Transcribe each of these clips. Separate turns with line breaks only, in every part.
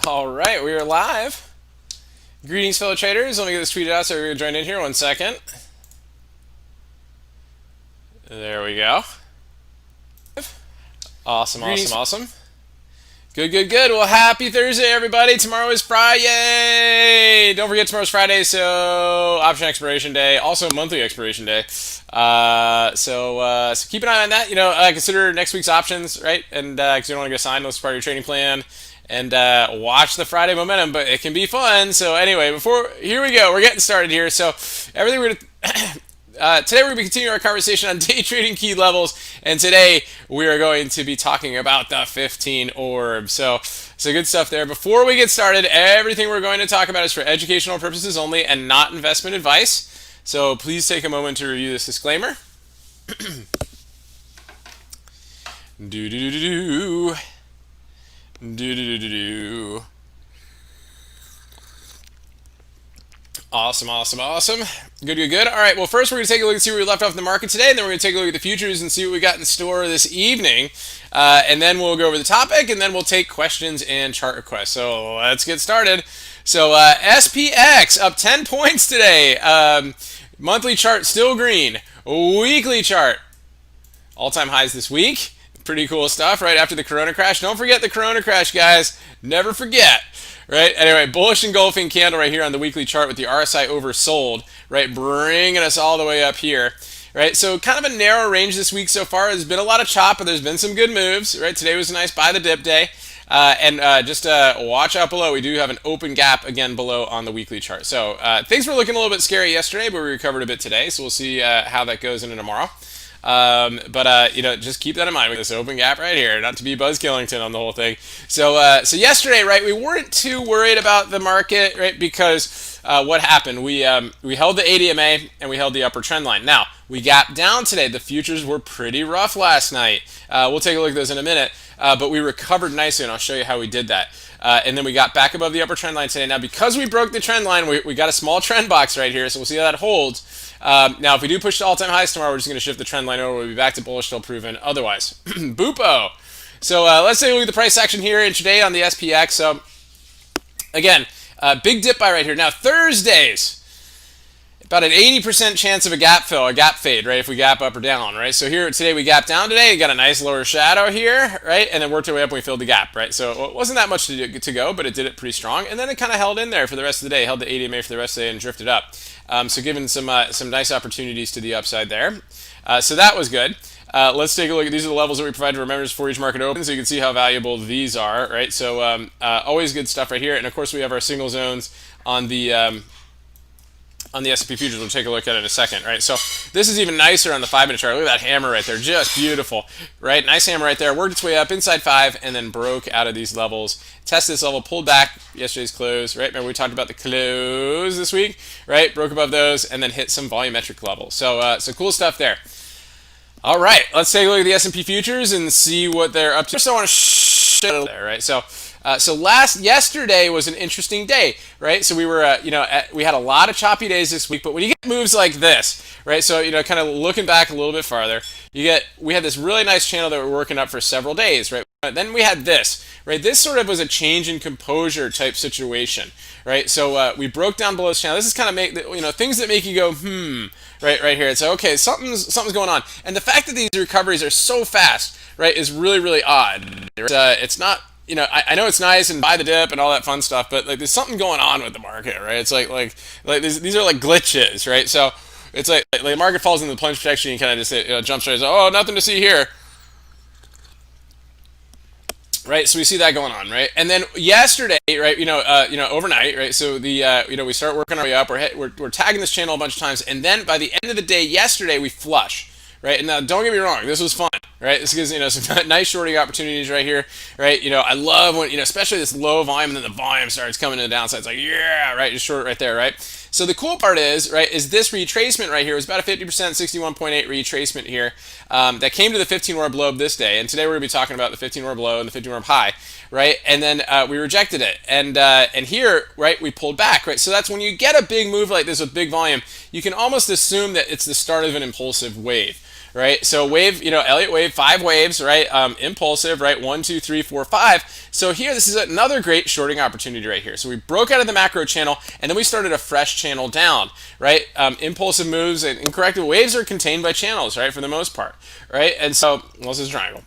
All right, we are live. Greetings, fellow traders. Let me get this tweeted out so everyone join in here. 1 second. There we go. Awesome, awesome. Good. Well, happy Thursday, everybody. Tomorrow is Friday. Don't forget tomorrow's Friday, so option expiration day, also monthly expiration day. So keep an eye on that. Consider next week's options, right? And because you don't want to get signed, that's part of your trading plan. And watch the Friday momentum, but it can be fun. So anyway, here we go. We're getting started here. So everything we're today we're going to be continuing our conversation on day trading key levels, and today we are going to be talking about the 15 orb. So good stuff there. Before we get started, everything we're going to talk about is for educational purposes only and not investment advice. So please take a moment to review this disclaimer. Awesome. Good. All right, well, first we're going to take a look and see where we left off in the market today, and then we're going to take a look at the futures and see what we got in store this evening. And then we'll go over the topic, and then we'll take questions and chart requests. So let's get started. So SPX up 10 points today. Monthly chart still green. Weekly chart all-time highs this week. Pretty cool stuff right after the Corona crash. Don't forget the Corona crash, guys. Never forget. Right. Anyway, bullish engulfing candle right here on the weekly chart with the RSI oversold, right, bringing us all the way up here. Right, so kind of a narrow range this week so far. There's been a lot of chop, but there's been some good moves. Right, today was a nice buy the dip day, and just watch out below. We do have an open gap again below on the weekly chart. So things were looking a little bit scary yesterday, but we recovered a bit today. So we'll see how that goes into tomorrow. Just keep that in mind with this open gap right here, not to be Buzz Killington on the whole thing. So yesterday, right, we weren't too worried about the market, right, because what happened? We held the ADMA and we held the upper trend line. Now, we gapped down today. The futures were pretty rough last night. We'll take a look at those in a minute, but we recovered nicely, and I'll show you how we did that. And then we got back above the upper trend line today. Now, because we broke the trend line, we got a small trend box right here, so we'll see how that holds. Now, if we do push to all-time highs tomorrow, we're just going to shift the trend line over. We'll be back to bullish till proven otherwise. Boopo. So let's take a look at the price action here intraday on the SPX. So again, big dip buy right here. Now, Thursdays, about an 80% chance of a gap fill, a gap fade, right, if we gap up or down, right? So here today we gap down today, we got a nice lower shadow here, right, and then worked our way up and we filled the gap, right? So it wasn't that much to go, but it did it pretty strong, and then it kind of held in there for the rest of the day, held the ADMA for the rest of the day and drifted up. So giving some nice opportunities to the upside there. So that was good. Let's take a look at these are the levels that we provide for members for each market open, so you can see how valuable these are, right? So always good stuff right here, and of course we have our signal zones on the S&P futures. We'll take a look at it in a second, right? So this is even nicer on the 5-minute chart. Look at that hammer right there, just beautiful, right? Nice hammer right there. Worked its way up inside 5 and then broke out of these levels. Tested this level, pulled back yesterday's close, right? Remember we talked about the close this week, right? Broke above those and then hit some volumetric levels. So cool stuff there. All right, let's take a look at the S&P futures and see what they're up to. First, I want to show there, right? So yesterday was an interesting day, right? So we were, we had a lot of choppy days this week, but when you get moves like this, right? So, kind of looking back a little bit farther, we had this really nice channel that we're working up for several days, right? Then we had this, right? This sort of was a change in composure type situation, right? So we broke down below this channel. This is kind of things that make you go, right here. It's like, okay, something's going on. And the fact that these recoveries are so fast, right, is really, really odd. It's not, I know it's nice and buy the dip and all that fun stuff, but like there's something going on with the market, right? It's like these are like glitches, right? So it's like the market falls into the plunge protection, you kind of just jump straight. Oh, nothing to see here, right? So we see that going on, right? And then yesterday, right? Overnight, right? So we start working our way up. We're tagging this channel a bunch of times, and then by the end of the day yesterday, we flush. Right, and now don't get me wrong, this was fun, right? This gives some nice shorting opportunities right here, right? I love when especially this low volume and then the volume starts coming to the downside. It's like right, just short it right there, right? So the cool part is is this retracement right here was about a 50%, 61.8 retracement here that came to the 15 orb low this day, and today we're gonna be talking about the 15 orb low and the 15 orb high, right? And then we rejected it, and here, right, we pulled back, right? So that's when you get a big move like this with big volume, you can almost assume that it's the start of an impulsive wave. right? So wave, Elliott wave, 5 waves, right? Impulsive, right? 1, 2, 3, 4, 5. So here, this is another great shorting opportunity right here. So we broke out of the macro channel, and then we started a fresh channel down, right? Impulsive moves and incorrect waves are contained by channels, right? For the most part, right? And so, unless it's a triangle.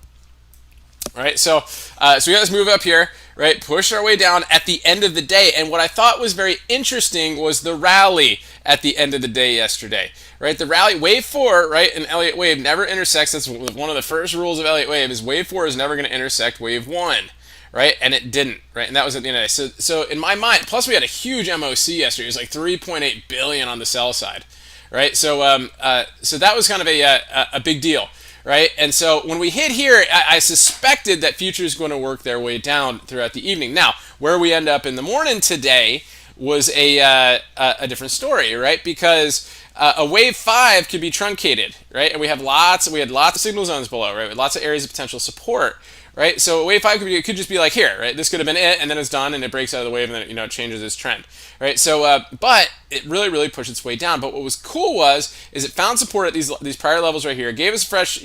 Right, so we got this move up here, right? Pushed our way down at the end of the day, and what I thought was very interesting was the rally at the end of the day yesterday, right? The rally, wave 4, right? An Elliott wave never intersects. That's one of the first rules of Elliott wave is wave 4 is never going to intersect wave 1, right? And it didn't, right? And that was at the end of the day. So in my mind, plus we had a huge MOC yesterday. It was like 3.8 billion on the sell side, right? So so that was kind of a big deal. Right, and so when we hit here, I suspected that futures going to work their way down throughout the evening. Now, where we end up in the morning today was a different story, right? Because a wave 5 could be truncated, right? And we had lots of signal zones below, right? With lots of areas of potential support, right? So a wave 5 could just be like here, right? This could have been it, and then it's done, and it breaks out of the wave, and then it changes its trend, right? So, but it really pushed its way down. But what was cool is it found support at these prior levels right here. It gave us a fresh,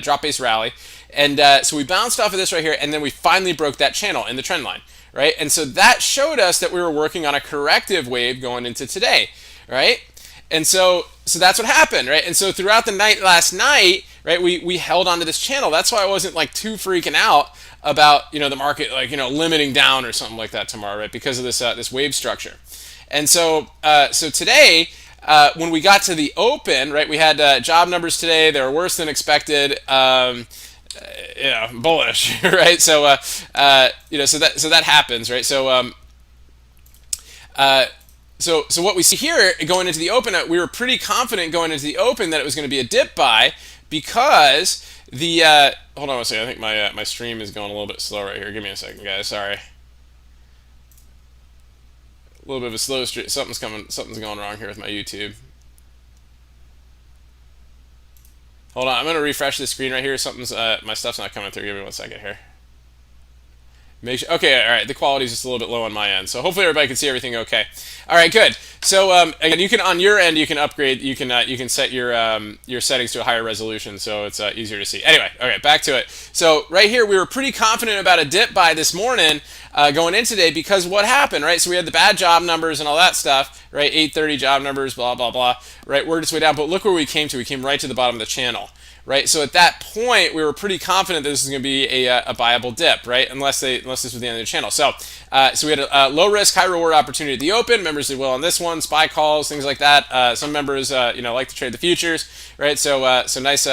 drop-based rally, and so we bounced off of this right here, and then we finally broke that channel in the trend line, right? And so that showed us that we were working on a corrective wave going into today, right? And so that's what happened, right? And so throughout the night last night, right, we held onto this channel. That's why I wasn't like too freaking out about the market limiting down or something like that tomorrow, right? Because of this wave structure. And so today, when we got to the open, right, we had job numbers today. They were worse than expected. Bullish, right? So so that happens, right? So what we see here going into the open, we were pretty confident going into the open that it was going to be a dip buy because the hold on a second. I think my stream is going a little bit slow right here. Give me a second, guys. Sorry. A little bit of a slow stream. Something's going wrong here with my YouTube. Hold on. I'm going to refresh the screen right here. My stuff's not coming through. Give me 1 second here. Okay, all right. The quality is just a little bit low on my end, so hopefully everybody can see everything okay. All right, good. So again, you can on your end you can upgrade. You can set your settings to a higher resolution, so it's easier to see. Anyway, okay, back to it. So right here, we were pretty confident about a dip buy this morning going in today because what happened, right? So we had the bad job numbers and all that stuff, right? 8:30 job numbers, blah blah blah, right? Worked its way down, but look where we came to. We came right to the bottom of the channel. Right, so at that point, we were pretty confident that this was going to be a buyable dip, right? Unless this was the end of the channel. So we had a low risk, high reward opportunity at the open. Members did well on this one, SPY calls, things like that. Some members, like to trade the futures, right? So nice,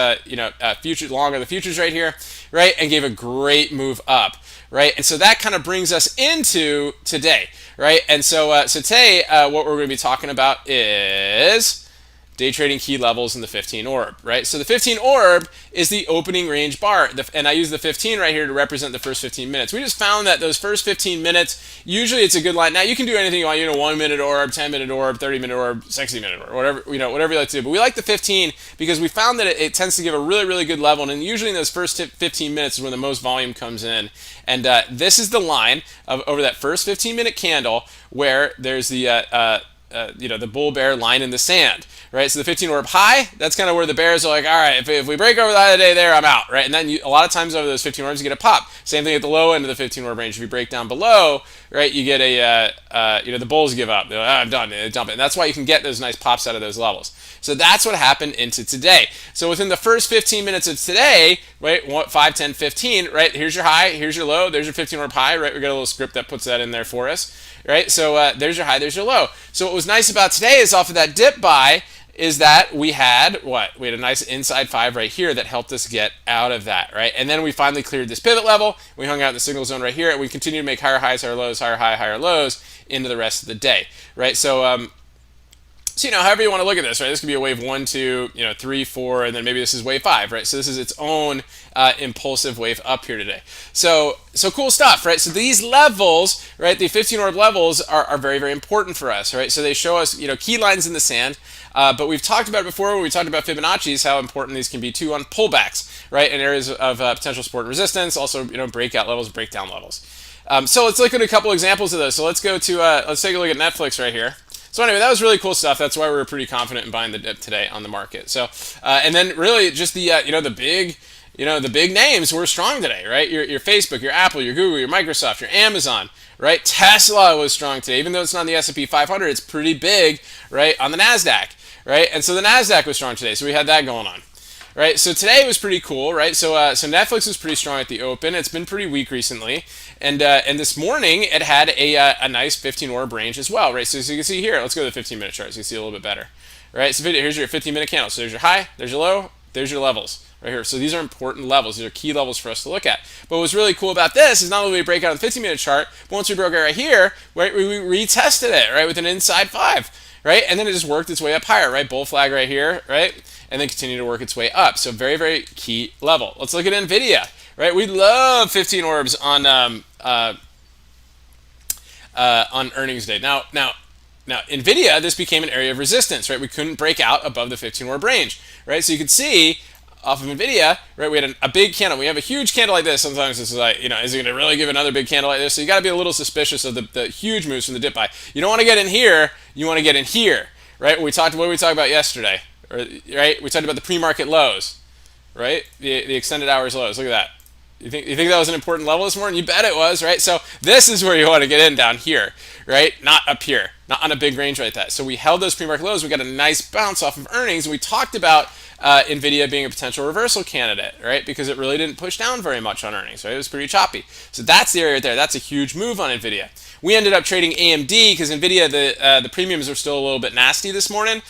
futures long on the futures right here, right? And gave a great move up, right? And so that kind of brings us into today, right? And so today, what we're going to be talking about is day trading key levels in the 15 orb, right? So the 15 orb is the opening range bar, and I use the 15 right here to represent the first 15 minutes. We just found that those first 15 minutes, usually it's a good line. Now you can do anything you want, 1 minute orb, 10 minute orb, 30 minute orb, 60 minute orb, whatever you like to do. But we like the 15 because we found that it tends to give a really good level, and usually in those first 15 minutes is when the most volume comes in. And this is the line of over that first 15-minute candle where there's the the bull bear line in the sand, right? So the 15 orb high, that's kind of where the bears are like, all right, if we break over the high of the day there, I'm out, right? And then a lot of times over those 15 orbs, you get a pop. Same thing at the low end of the 15 orb range. If you break down below, right, you get the bulls give up. They're like, I'm done. They dump it. And that's why you can get those nice pops out of those levels. So that's what happened into today. So within the first 15 minutes of today, right, 5, 10, 15, right, here's your high, here's your low, there's your 15 orb high, right? We got a little script that puts that in there for us, right? So there's your high, there's your low. So what was nice about today is off of that dip buy is that we had a nice inside 5 right here that helped us get out of that, right? And then we finally cleared this pivot level. We hung out in the signal zone right here, and we continue to make higher highs, higher lows, higher high, higher lows into the rest of the day, right? So however you want to look at this, right? This could be a wave 1, 2, 3, 4, and then maybe this is wave 5, right? So this is its own impulsive wave up here today. So cool stuff, right? So these levels, right? The 15 orb levels are very, very important for us, right? So they show us, key lines in the sand. But we've talked about it before when we talked about Fibonacci's, how important these can be too on pullbacks, right? In areas of potential support and resistance, also, breakout levels, breakdown levels. So let's look at a couple examples of those. So let's take a look at Netflix right here. So anyway, that was really cool stuff. That's why we were pretty confident in buying the dip today on the market. So and then really just the the big names were strong today, right? Your Facebook, your Apple, your Google, your Microsoft, your Amazon, right? Tesla was strong today, even though it's not on the S&P 500. It's pretty big, right, on the Nasdaq, right? And so the Nasdaq was strong today. So we had that going on. Right, so today was pretty cool, right? So Netflix was pretty strong at the open. It's been pretty weak recently, and this morning it had a nice 15 orb range as well, right? So as you can see here, let's go to the 15-minute chart so you can see a little bit better, right? So here's your 15-minute candle. So there's your high, there's your low, there's your levels right here. So these are important levels. These are key levels for us to look at. But what's really cool about this is not only we break out on the 15-minute chart, but once we broke it right here, right, we retested it, right, with an inside 5, right, and then it just worked its way up higher, right? Bull flag right here, right? And then continue to work its way up. So very, very key level. Let's look at NVIDIA, right? We love 15 orbs on earnings day. Now, NVIDIA, this became an area of resistance, right? We couldn't break out above the 15 orb range, right? So you can see off of NVIDIA, right? We had a big candle. We have a huge candle like this. Sometimes this is like, is it going to really give another big candle like this? So you got to be a little suspicious of the huge moves from the dip buy. You don't want to get in here. You want to get in here, right? What did we talk about yesterday? Right, we talked about the pre-market lows, right? The extended hours lows. Look at that. You think that was an important level this morning? You bet it was, right? So this is where you want to get in, down here, right? Not up here, not on a big range like that. So we held those pre-market lows. We got a nice bounce off of earnings. And we talked about NVIDIA being a potential reversal candidate, right? Because it really didn't push down very much on earnings, right? It was pretty choppy. So that's the area right there. That's a huge move on NVIDIA. We ended up trading AMD because NVIDIA, the premiums are still a little bit nasty this morning.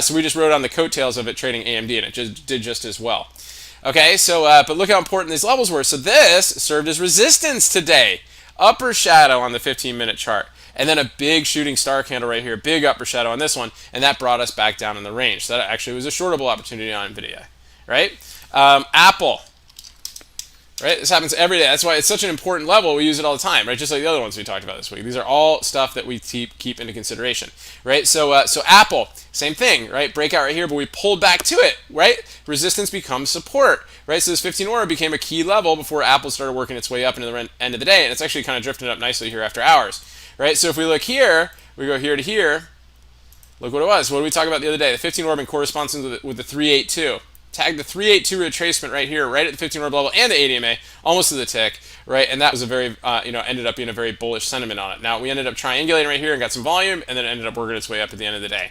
So we just rode on the coattails of it trading AMD, and it did just as well. Okay, so but look how important these levels were. So this served as resistance today. Upper shadow on the 15-minute chart. And then a big shooting star candle right here, big upper shadow on this one, and that brought us back down in the range. So that actually was a shortable opportunity on NVIDIA, right? Apple. Right? This happens every day. That's why it's such an important level. We use it all the time, right? Just like the other ones we talked about this week. These are all stuff that we keep into consideration, right? So Apple, same thing, right? Breakout right here, but we pulled back to it, right? Resistance becomes support, right? So this 15 order became a key level before Apple started working its way up into the end of the day, and it's actually kind of drifting up nicely here after hours, right? So if we look here, we go here to here. Look what it was. What did we talk about the other day? The 15 orb corresponds with the 382. Tagged the 382 retracement right here, right at the 15 orb level and the ADMA, almost to the tick, right? And that was a very, ended up being a very bullish sentiment on it. Now, we ended up triangulating right here and got some volume, and then it ended up working its way up at the end of the day,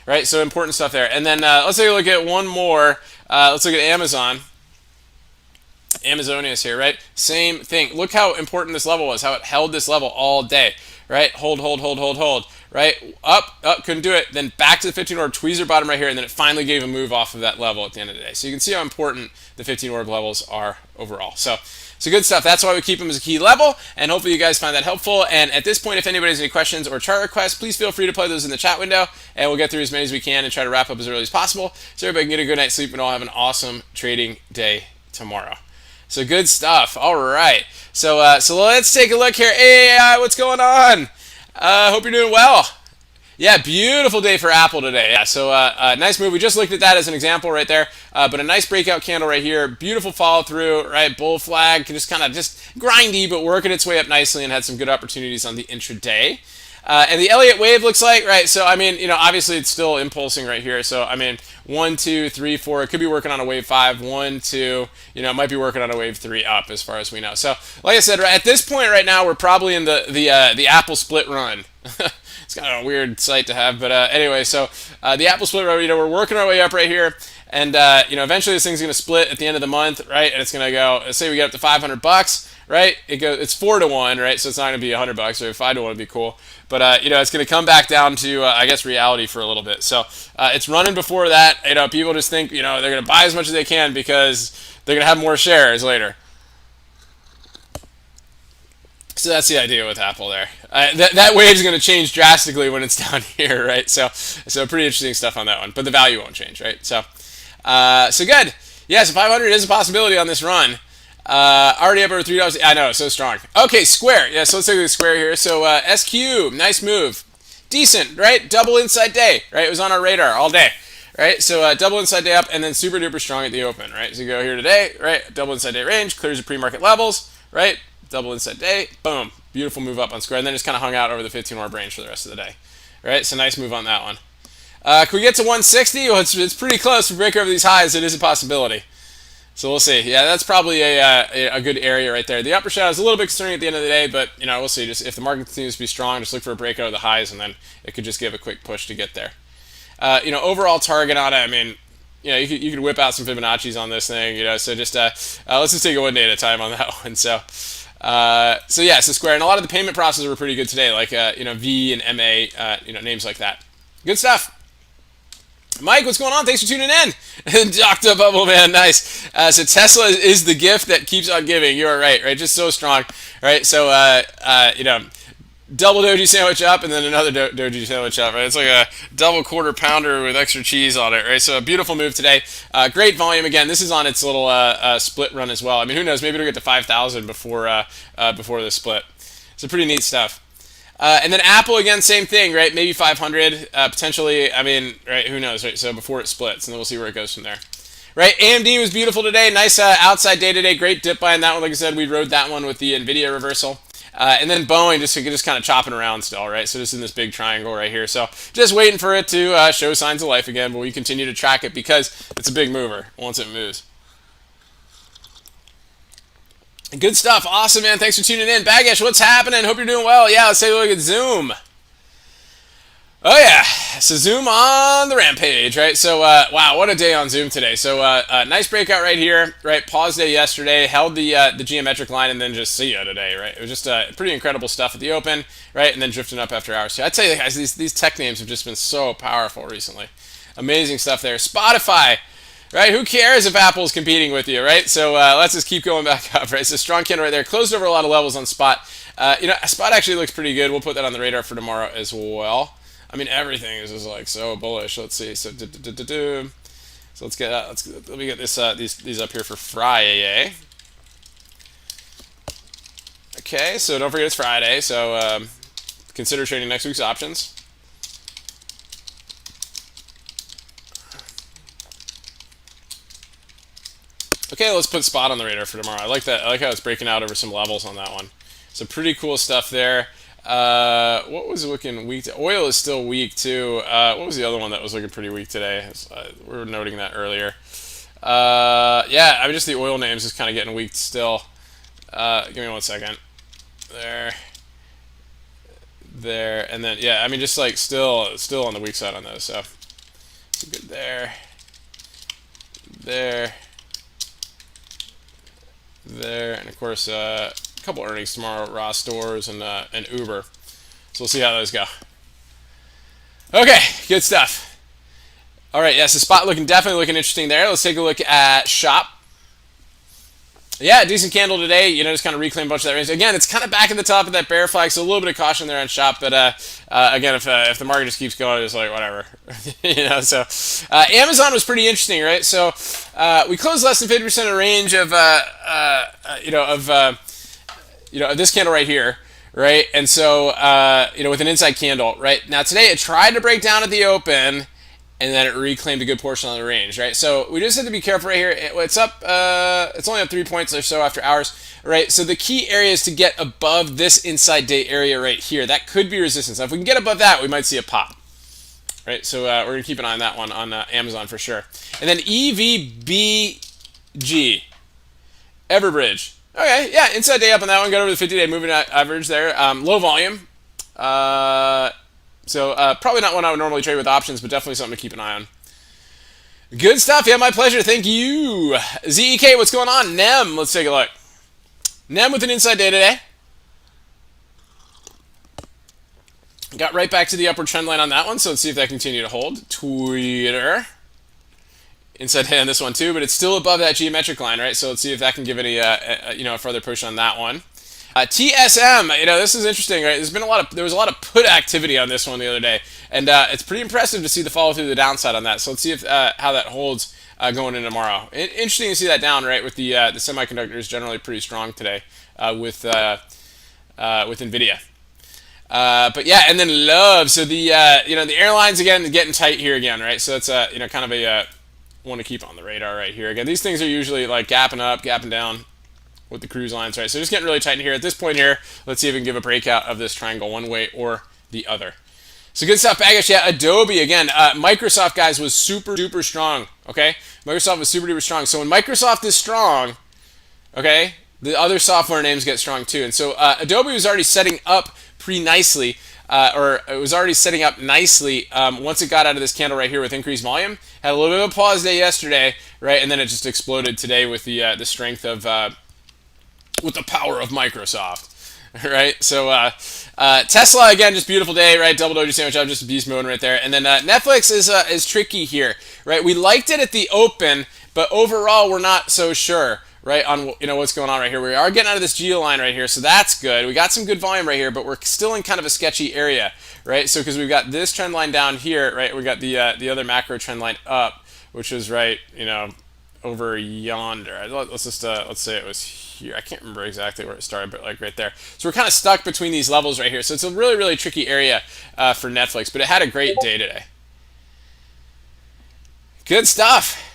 right? So important stuff there. And then let's take a look at one more. Let's look at Amazon. Amazonius here, right? Same thing. Look how important this level was, how it held this level all day, right? Hold, right? Up, couldn't do it. Then back to the 15 orb tweezer bottom right here, and then it finally gave a move off of that level at the end of the day. So you can see how important the 15 orb levels are overall. So good stuff. That's why we keep them as a key level, and hopefully you guys find that helpful. And at this point, if anybody has any questions or chart requests, please feel free to play those in the chat window, and we'll get through as many as we can and try to wrap up as early as possible so everybody can get a good night's sleep and all have an awesome trading day tomorrow. So good stuff. All right. So let's take a look here. Hey, what's going on? Hope you're doing well. Yeah, beautiful day for Apple today. Yeah, so nice move. We just looked at that as an example right there, but a nice breakout candle right here. Beautiful follow through, right? Bull flag, just kind of just grindy, but working its way up nicely and had some good opportunities on the intraday. And the Elliott wave looks like, right? So, I mean, obviously it's still impulsing right here. So, I mean, 1, 2, 3, 4. It could be working on a wave 5. 1, 2. It might be working on a wave 3 up as far as we know. So, like I said, right, at this point right now, we're probably in the Apple split run. It's kind of a weird sight to have, but anyway, so the Apple split run, we're working our way up right here. And, eventually this thing's going to split at the end of the month, right? And it's going to go, let's say we get up to $500, right? It's 4 to 1, right? So it's not going to be $100, or 5 to 1 would be cool. But, it's going to come back down to, I guess, reality for a little bit. So it's running before that. People just think, they're going to buy as much as they can because they're going to have more shares later. So that's the idea with Apple there. That wave is going to change drastically when it's down here, right? So pretty interesting stuff on that one. But the value won't change, right? So good. Yeah, so 500 is a possibility on this run. Already up over $3. I know, so strong. Okay, Square. Yeah, so let's take a look at Square here. So SQ, nice move. Decent, right? Double inside day, right? It was on our radar all day, right? So double inside day up and then super duper strong at the open, right? So you go here today, right? Double inside day range, clears the pre-market levels, right? Double inside day, boom. Beautiful move up on Square. And then just kind of hung out over the 15 orb range for the rest of the day. right? So nice move on that one. Can we get to 160? Well, it's pretty close. If we break over these highs, it is a possibility. So we'll see. Yeah, that's probably a good area right there. The upper shadow is a little bit concerning at the end of the day, but we'll see. Just if the market continues to be strong, just look for a breakout of the highs, and then it could just give a quick push to get there. Overall target on it. I mean, you could whip out some Fibonacci's on this thing. So just let's just take it one day at a time on that one. So Square, and a lot of the payment processors were pretty good today, like V and MA, names like that. Good stuff. Mike, what's going on? Thanks for tuning in. Dr. Bubble Man, nice. So Tesla is the gift that keeps on giving. You are right? Just so strong, right? So double doji sandwich up, and then another doji sandwich up, right? It's like a double quarter pounder with extra cheese on it, right? So a beautiful move today. Great volume again. This is on its little split run as well. I mean, who knows? Maybe it'll get to 5,000 before the split. So pretty neat stuff. And then Apple again, same thing, right? Maybe 500 potentially. I mean, right? Who knows, right? So before it splits, and then we'll see where it goes from there. Right, AMD was beautiful today. Nice outside day today. Great dip by in that one. Like I said, we rode that one with the NVIDIA reversal. And then Boeing just kind of chopping around still, right? So just in this big triangle right here. So just waiting for it to show signs of life again, but we continue to track it because it's a big mover once it moves. Good stuff. Awesome, man. Thanks for tuning in. Bagish, what's happening? Hope you're doing well. Yeah, let's take a look at Zoom. Oh, yeah. So Zoom on the rampage, right? So, wow, what a day on Zoom today. So, nice breakout right here, right? Pause day yesterday, held the geometric line, and then just see ya today, right? It was just pretty incredible stuff at the open, right? And then drifting up after hours. So I tell you, guys, these tech names have just been so powerful recently. Amazing stuff there. Spotify. Right, who cares if Apple's competing with you, right? So let's just keep going back up, right? So strong candle right there, closed over a lot of levels on Spot. Spot actually looks pretty good. We'll put that on the radar for tomorrow as well. I mean, everything is just like so bullish. Let's see. So let's get let me get this these up here for Friday. Okay, so don't forget it's Friday. So consider trading next week's options. Okay, let's put Spot on the radar for tomorrow. I like that. I like how it's breaking out over some levels on that one. So pretty cool stuff there. What was looking weak? Oil is still weak too. What was the other one that was looking pretty weak today? We were noting that earlier. Yeah, I mean just the oil names is kind of getting weak still. Give me 1 second. There, and then yeah, I mean just like still on the weak side on those. So good there. There, and of course a couple earnings tomorrow, Ross Stores and Uber. So we'll see how those go. Okay, good stuff. All right, yeah, so Spot definitely looking interesting there. Let's take a look at Shop. Yeah, decent candle today. Just kind of reclaim a bunch of that range. Again, it's kind of back at the top of that bear flag, so a little bit of caution there on Shop. But again, if the market just keeps going, it's like whatever. So Amazon was pretty interesting, right? So we closed less than 50% of range of this candle right here, right? And so with an inside candle, right? Now today it tried to break down at the open, and then it reclaimed a good portion on the range, right? So we just have to be careful right here. It's up, it's only up 3 points or so after hours, right? So the key area is to get above this inside day area right here. That could be resistance. Now, if we can get above that, we might see a pop, right? So we're gonna keep an eye on that one on Amazon for sure. And then EVBG, Everbridge. Okay, yeah, inside day up on that one. Got over the 50-day moving average there. Low volume. So probably not one I would normally trade with options, but definitely something to keep an eye on. Good stuff. Yeah, my pleasure. Thank you. ZEK, what's going on? NEM, let's take a look. NEM with an inside day today. Got right back to the upward trend line on that one, so let's see if that continues to hold. Twitter. Inside day on this one too, but it's still above that geometric line, right? So let's see if that can give any a further push on that one. TSM, this is interesting, right? There was a lot of put activity on this one the other day, and it's pretty impressive to see the follow through the downside on that. So let's see if how that holds going into tomorrow. Interesting to see that down, right? With the semiconductors generally pretty strong today with NVIDIA. But yeah, and then love. So the airlines again getting tight here again, right? So that's kind of a one to keep on the radar right here. Again, these things are usually like gapping up, gapping down with the cruise lines, right? So just getting really tight in here. At this point here, let's see if we can give a breakout of this triangle one way or the other. So good stuff, Bagish. Yeah, Adobe again. Microsoft, guys, was super strong. Okay, Microsoft was super duper strong. So when Microsoft is strong, okay, the other software names get strong too. And so Adobe was already setting up pretty nicely, or it was already setting up nicely once it got out of this candle right here with increased volume. Had a little bit of a pause day yesterday, right, and then it just exploded today with the strength of with the power of Microsoft. Right, so Tesla again, just beautiful day, right? Double doji sandwich up, just beast mode right there. And then Netflix is tricky here, right? We liked it at the open, but overall we're not so sure, right, on what's going on right here. We are getting out of this geo line right here, so that's good. We got some good volume right here, but we're still in kind of a sketchy area, right? So because we've got this trend line down here, right? We got the other macro trend line up, which was right, over yonder. Let's just let's say it was here. I can't remember exactly where it started, but like right there. So we're kind of stuck between these levels right here. So it's a really tricky area for Netflix, but it had a great day today. Good stuff.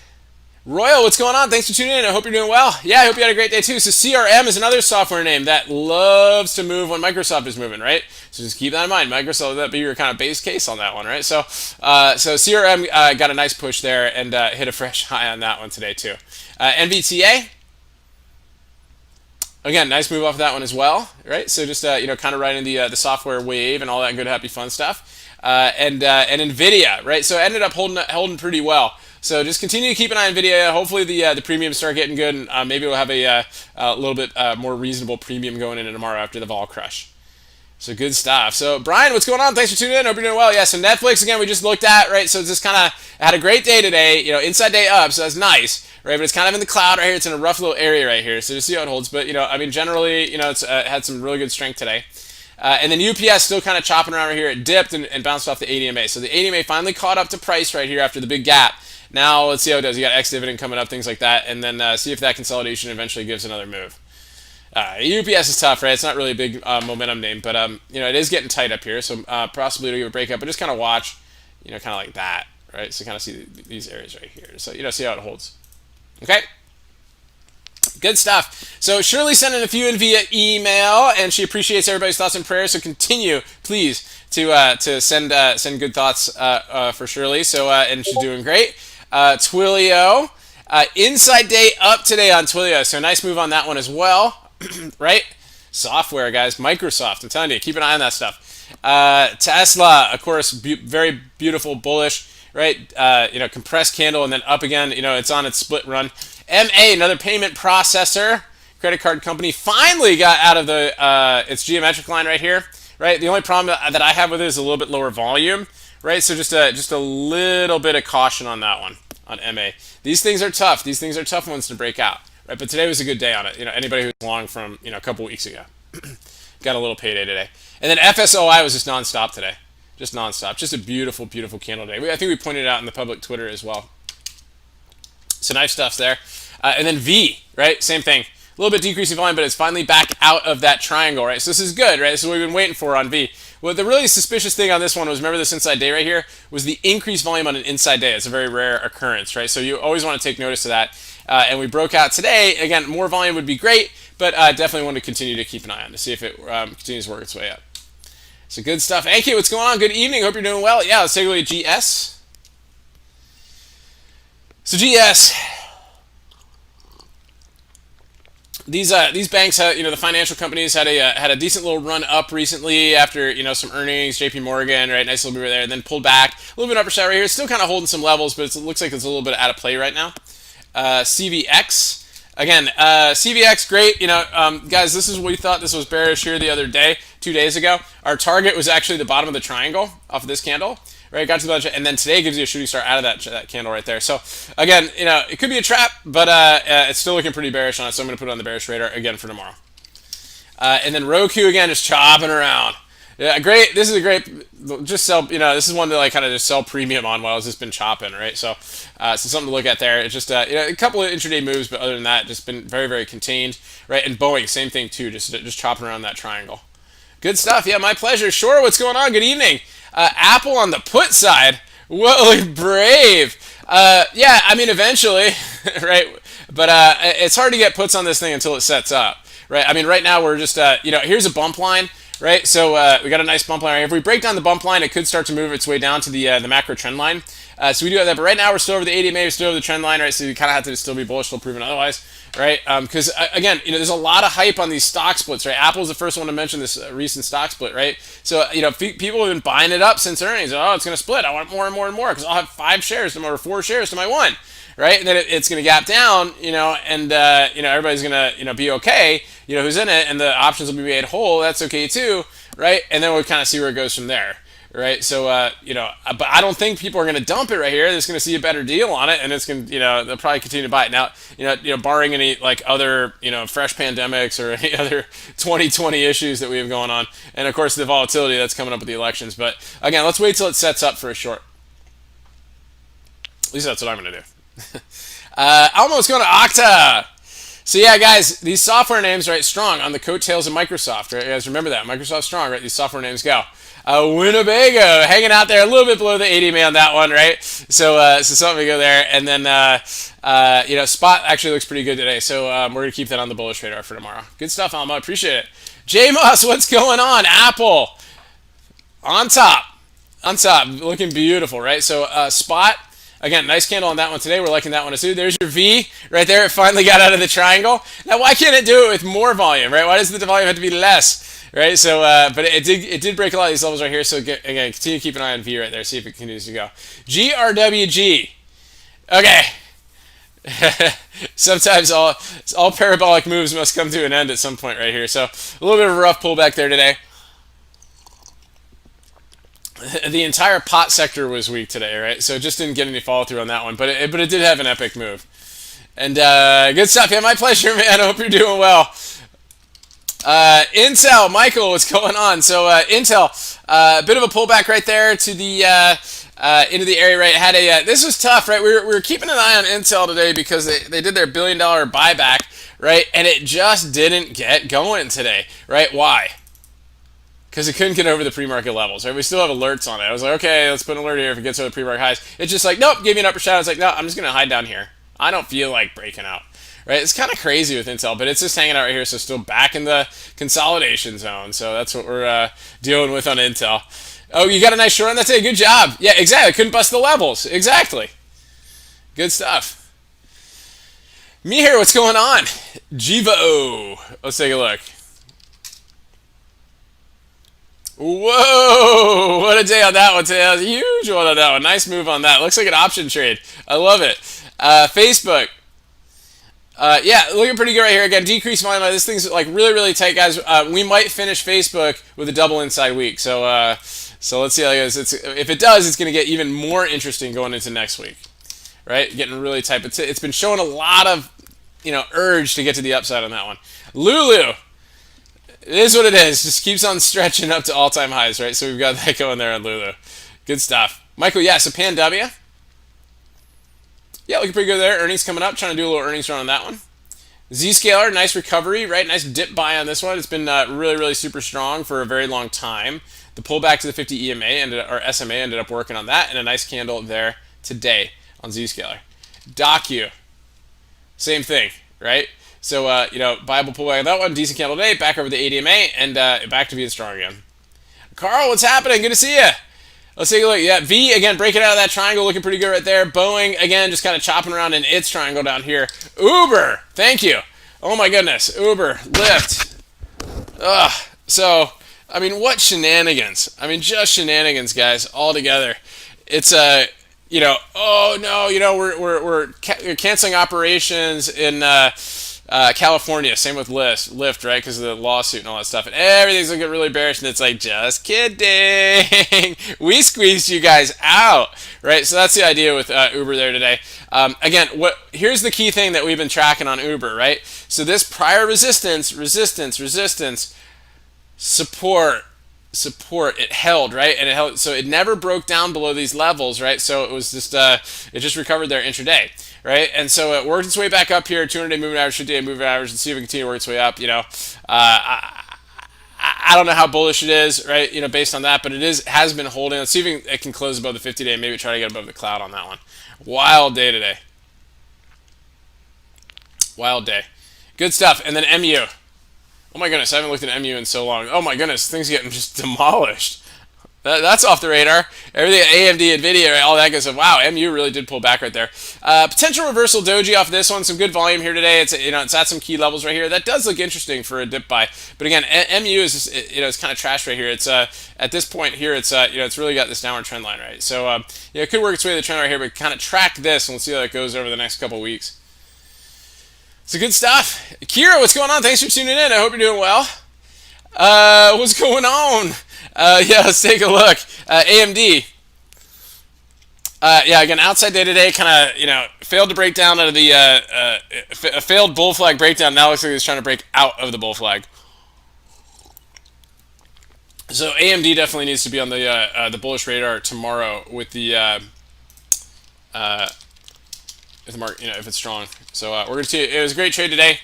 Royal, what's going on? Thanks for tuning in. I hope you're doing well. Yeah, I hope you had a great day too. So CRM is another software name that loves to move when Microsoft is moving, right? So just keep that in mind. Microsoft, that'd be your kind of base case on that one, right? So CRM got a nice push there and hit a fresh high on that one today too. NVTA, again, nice move off that one as well, right? So just kind of riding the software wave and all that good happy fun stuff. And Nvidia, right? So it ended up holding pretty well. So just continue to keep an eye on Nvidia. Hopefully the premiums start getting good, and maybe we'll have a little bit more reasonable premium going into tomorrow after the vol crush. So good stuff. So Brian, what's going on? Thanks for tuning in. Hope you're doing well. Yeah, so Netflix again we just looked at, right? So it's just kind of had a great day today. Inside day up, so that's nice, right? But it's kind of in the cloud right here. It's in a rough little area right here. So just see how it holds. But generally, it's had some really good strength today. And then UPS still kind of chopping around right here. It dipped and bounced off the ADMA. So the ADMA finally caught up to price right here after the big gap. Now let's see how it does. You got ex-dividend coming up, things like that, and then see if that consolidation eventually gives another move. UPS is tough, right? It's not really a big momentum name, but it is getting tight up here, so possibly it'll give a breakup. But just kind of watch, kind of like that, right? So kind of see these areas right here. So see how it holds. Okay. Good stuff. So Shirley sent in a few in via email, and she appreciates everybody's thoughts and prayers. So continue, please, to send good thoughts for Shirley. So and she's doing great. Twilio, inside day up today on Twilio. So nice move on that one as well, right? Software, guys. Microsoft. I'm telling you, keep an eye on that stuff. Tesla, of course, very beautiful, bullish, right? Compressed candle and then up again. It's on its split run. MA, another payment processor, credit card company, finally got out of its geometric line right here, right? The only problem that I have with it is a little bit lower volume, right? So just a little bit of caution on that one, on MA. These things are tough. These things are tough ones to break out, right? But today was a good day on it. Anybody who's long from, a couple weeks ago got a little payday today. And then FSOI was just nonstop today. Just nonstop. Just a beautiful, beautiful candle day. I think we pointed it out in the public Twitter as well. So nice stuff there. And then V, right? Same thing. A little bit decreasing volume, but it's finally back out of that triangle, right? So this is good, right? This is what we've been waiting for on V. Well, the really suspicious thing on this one was, remember this inside day right here, was the increased volume on an inside day. It's a very rare occurrence, right? So you always want to take notice of that. And we broke out today. Again, more volume would be great, but definitely want to continue to keep an eye on to see if it continues to work its way up. So good stuff. Anki, what's going on? Good evening. Hope you're doing well. Yeah, let's take a look at GS. So GS... These banks, the financial companies had a decent little run up recently after some earnings. JP Morgan, right, nice little move there, and then pulled back a little bit upper side right here. It's still kind of holding some levels, but it looks like it's a little bit out of play right now. CVX again, CVX great. Guys, this is what we thought. This was bearish here the other day, 2 days ago. Our target was actually the bottom of the triangle off of this candle. Right, got to the budget, and then today gives you a shooting star out of that candle right there. So again, it could be a trap, but it's still looking pretty bearish on it. So I'm going to put it on the bearish radar again for tomorrow. And then Roku again, just chopping around. Yeah, great. This is a great. Just sell. This is one to kind of just sell premium on while it's just been chopping, right? So, something to look at there. It's just a couple of intraday moves, but other than that, just been very, very contained, right? And Boeing, same thing too, just chopping around that triangle. Good stuff. Yeah, my pleasure. Sure. What's going on? Good evening. Apple on the put side. Whoa, brave. Yeah, I mean, eventually, right? But it's hard to get puts on this thing until it sets up, right? I mean, right now we're just, here's a bump line, right? So we got a nice bump line right here. If we break down the bump line, it could start to move its way down to the macro trend line. So we do have that, but right now we're still over the ADMA, we're still over the trend line, right? So you kind of have to still be bullish, still proven otherwise, right? Because again, there's a lot of hype on these stock splits, right? Apple's the first one to mention this recent stock split, right? So people have been buying it up since earnings. Oh, it's going to split. I want more and more and more because I'll have 5 shares to more, 4 shares to my 1. Right, and then it's going to gap down, and everybody's going to be okay, who's in it, and the options will be made whole. That's okay too, right? And then we'll kind of see where it goes from there, right? So but I don't think people are going to dump it right here. They're just going to see a better deal on it, and it's going to they'll probably continue to buy it now. Barring any like other fresh pandemics or any other 2020 issues that we have going on, and of course the volatility that's coming up with the elections. But again, let's wait till it sets up for a short. At least that's what I'm going to do. Almost going to Okta. So yeah, guys, these software names, right, strong on the coattails of Microsoft, right? You guys remember that. Microsoft strong, right? These software names go. Winnebago, hanging out there a little bit below the 80 on that one, right? So something to go there. And then, Spot actually looks pretty good today. So we're going to keep that on the bullish radar for tomorrow. Good stuff, Alma. Appreciate it. J Moss, what's going on? Apple on top. Looking beautiful, right? So Spot. Again, nice candle on that one today. We're liking that one too. There's your V right there. It finally got out of the triangle. Now, why can't it do it with more volume, right? Why does the volume have to be less, right? So, but it did break a lot of these levels right here. So again, continue to keep an eye on V right there. See if it continues to go. GRWG. Okay. Sometimes all parabolic moves must come to an end at some point right here. So a little bit of a rough pullback there today. The entire pot sector was weak today, right? So it just didn't get any follow through on that one, but it did have an epic move. And good stuff. Yeah, my pleasure, man. I hope you're doing well. Intel, Michael, what's going on? So Intel, a bit of a pullback right there to the into the area, right? Had this was tough, right? We were keeping an eye on Intel today because they did their $1 billion buyback, right? And it just didn't get going today, right? Why? Because it couldn't get over the pre-market levels, right? We still have alerts on it. I was like, okay, let's put an alert here if it gets over the pre-market highs. It's just like, nope, gave me an upper shot. I was like, no, I'm just going to hide down here. I don't feel like breaking out, right? It's kind of crazy with Intel, but it's just hanging out right here, so still back in the consolidation zone. So that's what we're dealing with on Intel. Oh, you got a nice short on that today? Good job. Yeah, exactly. Couldn't bust the levels. Exactly. Good stuff. Me here, what's going on? GEVO. Let's take a look. Whoa, what a day on that one today. That was a huge one on that one. Nice move on that. Looks like an option trade. I love it. Facebook. Yeah, looking pretty good right here. Again, decreased volume. This thing's like really, really tight, guys. We might finish Facebook with a double inside week. So let's see how it goes. If it does, it's going to get even more interesting going into next week. Right? Getting really tight. It's been showing a lot of, urge to get to the upside on that one. Lulu. It is what it is. Just keeps on stretching up to all-time highs, right? So we've got that going there on Lulu. Good stuff. Michael, yeah, so Pan W. Yeah, looking pretty good there. Earnings coming up. Trying to do a little earnings run on that one. Zscaler, nice recovery, right? Nice dip buy on this one. It's been really, really super strong for a very long time. The pullback to the 50 SMA ended up working on that, and a nice candle there today on Zscaler. Docu, same thing, right? So, Bible pullback on that one. Decent candle today. Back over the ADMA and back to being strong again. Carl, what's happening? Good to see you. Let's take a look. Yeah, V, again, breaking out of that triangle. Looking pretty good right there. Boeing, again, just kind of chopping around in its triangle down here. Uber, thank you. Oh, my goodness. Uber, Lyft. Ugh. So, I mean, what shenanigans. I mean, just shenanigans, guys, all together. It's, oh, no, we're canceling operations in... California, same with Lyft, right? Because of the lawsuit and all that stuff. And everything's looking really bearish, and it's like, just kidding. We squeezed you guys out, right? So that's the idea with Uber there today. Again, here's the key thing that we've been tracking on Uber, right? So this prior resistance, support, it held, right? And it held, so it never broke down below these levels, right? So it was just, it just recovered there intraday. Right, and so it worked its way back up here, 200-day moving average, 50-day moving average, and see if it continue to work its way up. I don't know how bullish it is, right? Based on that, but has been holding. Let's see if it can close above the 50-day. Maybe try to get above the cloud on that one. Wild day today. Wild day. Good stuff. And then MU. Oh my goodness, I haven't looked at MU in so long. Oh my goodness, things getting just demolished. That's off the radar. Everything AMD, Nvidia, all that good stuff. Wow, MU really did pull back right there. Potential reversal doji off this one. Some good volume here today. It's at some key levels right here. That does look interesting for a dip buy. But again, MU is just, it's kind of trash right here. It's at this point here, it's really got this downward trend line, right? So it could work its way to the trend right here, but kind of track this and we'll see how that goes over the next couple weeks. So good stuff. Kira, what's going on? Thanks for tuning in. I hope you're doing well. What's going on? Yeah, let's take a look. AMD. Yeah, again, outside day today, kind of, failed to break down out of the a failed bull flag breakdown. Now looks like it's trying to break out of the bull flag. So AMD definitely needs to be on the bullish radar tomorrow with the market, if it's strong. So we're gonna see. It was a great trade today,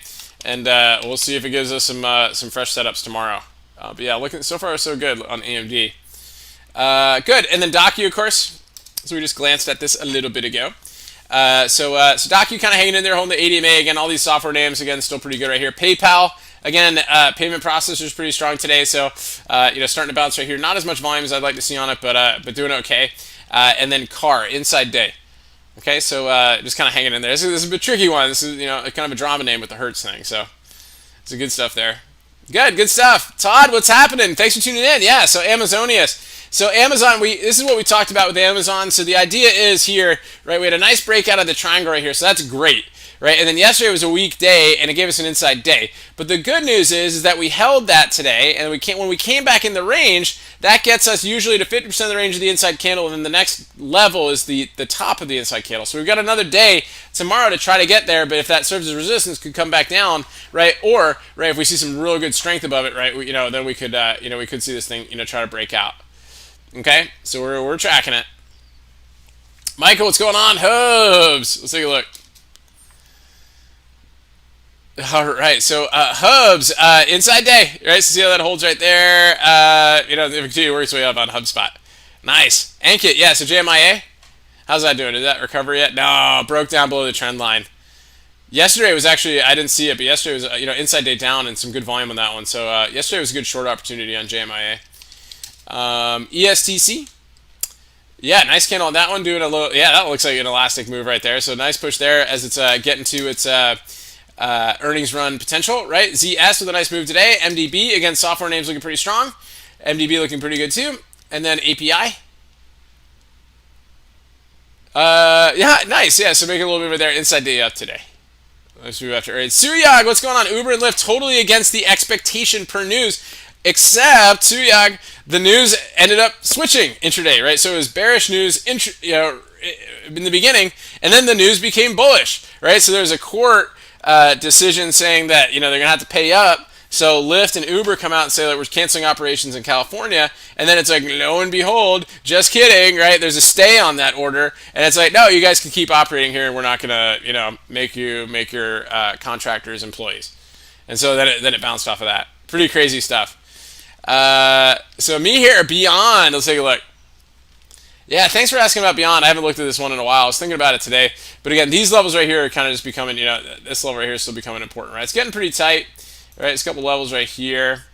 and we'll see if it gives us some fresh setups tomorrow. But yeah, looking so far so good on AMD. Good, and then Docu, of course. So we just glanced at this a little bit ago. So Docu kind of hanging in there, holding the ADMA again. All these software names again still pretty good right here. PayPal again, payment processor is pretty strong today. So starting to bounce right here. Not as much volume as I'd like to see on it, but doing okay. And then Car inside day. Okay, so just kind of hanging in there. This is a bit tricky one. This is kind of a drama name with the Hertz thing. So it's a good stuff there. Good stuff. Todd, what's happening? Thanks for tuning in. Yeah, so Amazonius. So Amazon, this is what we talked about with Amazon. So the idea is here, right? We had a nice breakout of the triangle right here, so that's great, right? And then yesterday was a weak day, and it gave us an inside day. But the good news is that we held that today, and when we came back in the range, that gets us usually to 50% of the range of the inside candle, and then the next level is the top of the inside candle. So we've got another day tomorrow to try to get there, but if that serves as resistance, could come back down, right? Or right, if we see some real good strength above it, right? Then we could we could see this thing try to break out. Okay, so we're tracking it. Michael, what's going on? Hubs, let's take a look. All right, so Hubs, inside day, right? So see how that holds right there. It continue to work its way up on HubSpot. Nice. Ankit, yeah. So JMIA, how's that doing? Did that recover yet? No, broke down below the trend line. Yesterday was actually, I didn't see it, but yesterday was inside day down and some good volume on that one. So yesterday was a good short opportunity on JMIA. ESTC, yeah, nice candle on that one, doing a little, yeah, that looks like an elastic move right there. So nice push there as it's getting to its earnings run potential, right? ZS with a nice move today. MDB, again, software names looking pretty strong. MDB looking pretty good too. And then API. Yeah, nice. Yeah, so making a little bit of there inside day up today. Let's move after. All right, Suyag, what's going on? Uber and Lyft totally against the expectation per news. Except Suyag, the news ended up switching intraday, right? So it was bearish news, in the beginning, and then the news became bullish, right? So there's a court decision saying that they're gonna have to pay up. So Lyft and Uber come out and say that we're canceling operations in California, and then it's like, lo and behold, just kidding, right? There's a stay on that order, and it's like, no, you guys can keep operating here, and we're not gonna, make your contractors employees. And so then it bounced off of that. Pretty crazy stuff. So me here, Beyond, let's take a look. Yeah, thanks for asking about Beyond. I haven't looked at this one in a while. I was thinking about it today. But again, these levels right here are kind of just becoming, this level right here is still becoming important, right? It's getting pretty tight, right? It's a couple levels right here.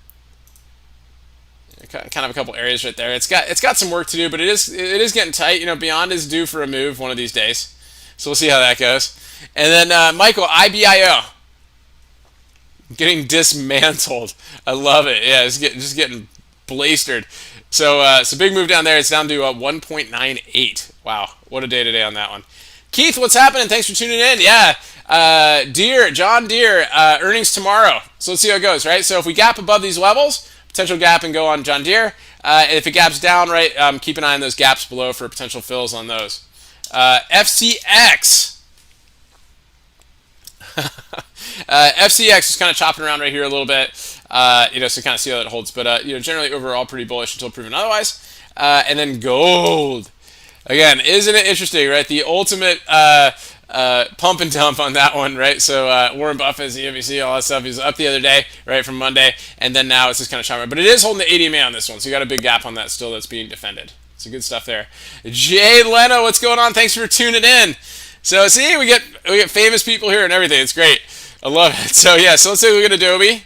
Kind of a couple areas right there. It's got some work to do, but it is getting tight. Beyond is due for a move one of these days. So we'll see how that goes. And then Michael, IBIO. Getting dismantled. I love it. Yeah, it's just getting blastered. So big move down there. It's down to 1.98. Wow, what a day today on that one. Keith, what's happening? Thanks for tuning in. Yeah, John Deere, earnings tomorrow. So let's see how it goes, right? So if we gap above these levels, potential gap and go on John Deere. If it gaps down, right, keep an eye on those gaps below for potential fills on those. FCX. FCX is kind of chopping around right here a little bit, so kind of see how that holds. But generally overall pretty bullish until proven otherwise. And then gold, again, isn't it interesting, right? The ultimate pump and dump on that one, right? So Warren Buffett, CNBC, all that stuff. He's up the other day, right, from Monday, and then now it's just kind of chopping. But it is holding the ADMA on this one, so you got a big gap on that still that's being defended. Some good stuff there. Jay Leno, what's going on? Thanks for tuning in. So see, we get famous people here and everything. It's great. I love it. So yeah, so let's take a look at Adobe.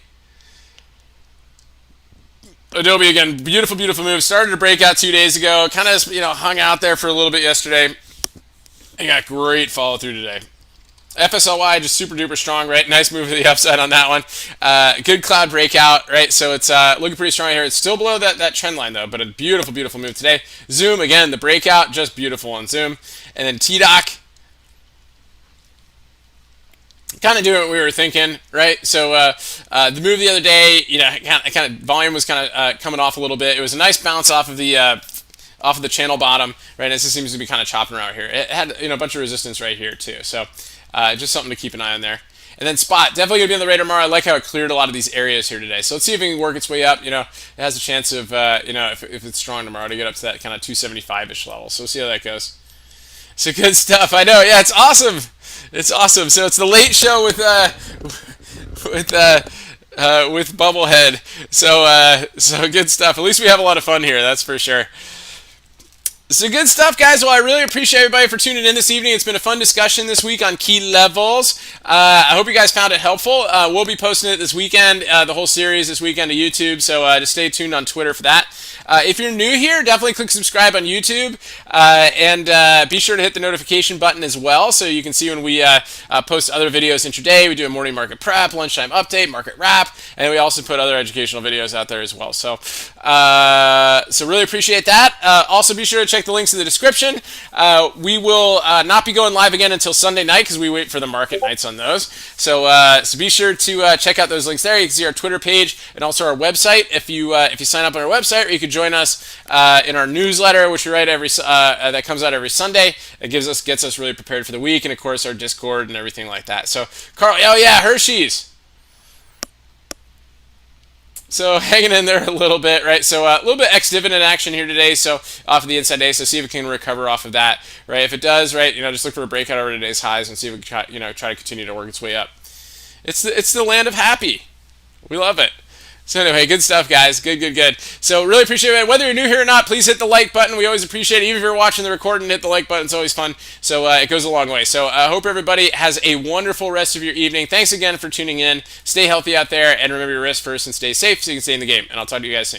Adobe again, beautiful, beautiful move. Started to break out 2 days ago. Kind of, hung out there for a little bit yesterday. And got great follow through today. FSLY just super duper strong, right? Nice move to the upside on that one. Good cloud breakout, right? So it's looking pretty strong here. It's still below that trend line though, but a beautiful, beautiful move today. Zoom again, the breakout, just beautiful on Zoom, and then TDOC. Kind of doing what we were thinking, right? So the move the other day, kind of volume was kind of coming off a little bit. It was a nice bounce off of the channel bottom, right? This seems to be kind of chopping around here. It had a bunch of resistance right here too, so just something to keep an eye on there. And then spot, definitely gonna be on the radar tomorrow. I like how it cleared a lot of these areas here today. So let's see if it can work its way up. It has a chance of if it's strong tomorrow to get up to that kind of 275-ish level. So we'll see how that goes. So good stuff. I know. Yeah, it's awesome. It's awesome. So it's the late show with Bubblehead. So good stuff. At least we have a lot of fun here. That's for sure. So good stuff, guys. Well, I really appreciate everybody for tuning in this evening. It's been a fun discussion this week on key levels. I hope you guys found it helpful. We'll be posting it this weekend, the whole series this weekend to YouTube, so just stay tuned on Twitter for that. If you're new here, definitely click subscribe on YouTube, and be sure to hit the notification button as well so you can see when we post other videos intraday. We do a morning market prep, lunchtime update, market wrap, and we also put other educational videos out there as well. So really appreciate that. Also be sure to check the links in the description. We will not be going live again until Sunday night because we wait for the market nights on those. So be sure to check out those links there. You can see our Twitter page and also our website if you sign up on our website, or you could join us in our newsletter, which we write that comes out every Sunday. It gets us really prepared for the week, and of course our Discord and everything like that. So Carl, oh yeah, Hershey's. So hanging in there a little bit, right? So a little bit ex-dividend action here today, so off of the inside day, so see if it can recover off of that, right? If it does, right, just look for a breakout over today's highs and see if it can try to continue to work its way up. It's the land of happy. We love it. So anyway, good stuff, guys. Good. So really appreciate it. Whether you're new here or not, please hit the like button. We always appreciate it. Even if you're watching the recording, hit the like button. It's always fun. So it goes a long way. So I hope everybody has a wonderful rest of your evening. Thanks again for tuning in. Stay healthy out there, and remember your risk first and stay safe so you can stay in the game. And I'll talk to you guys soon.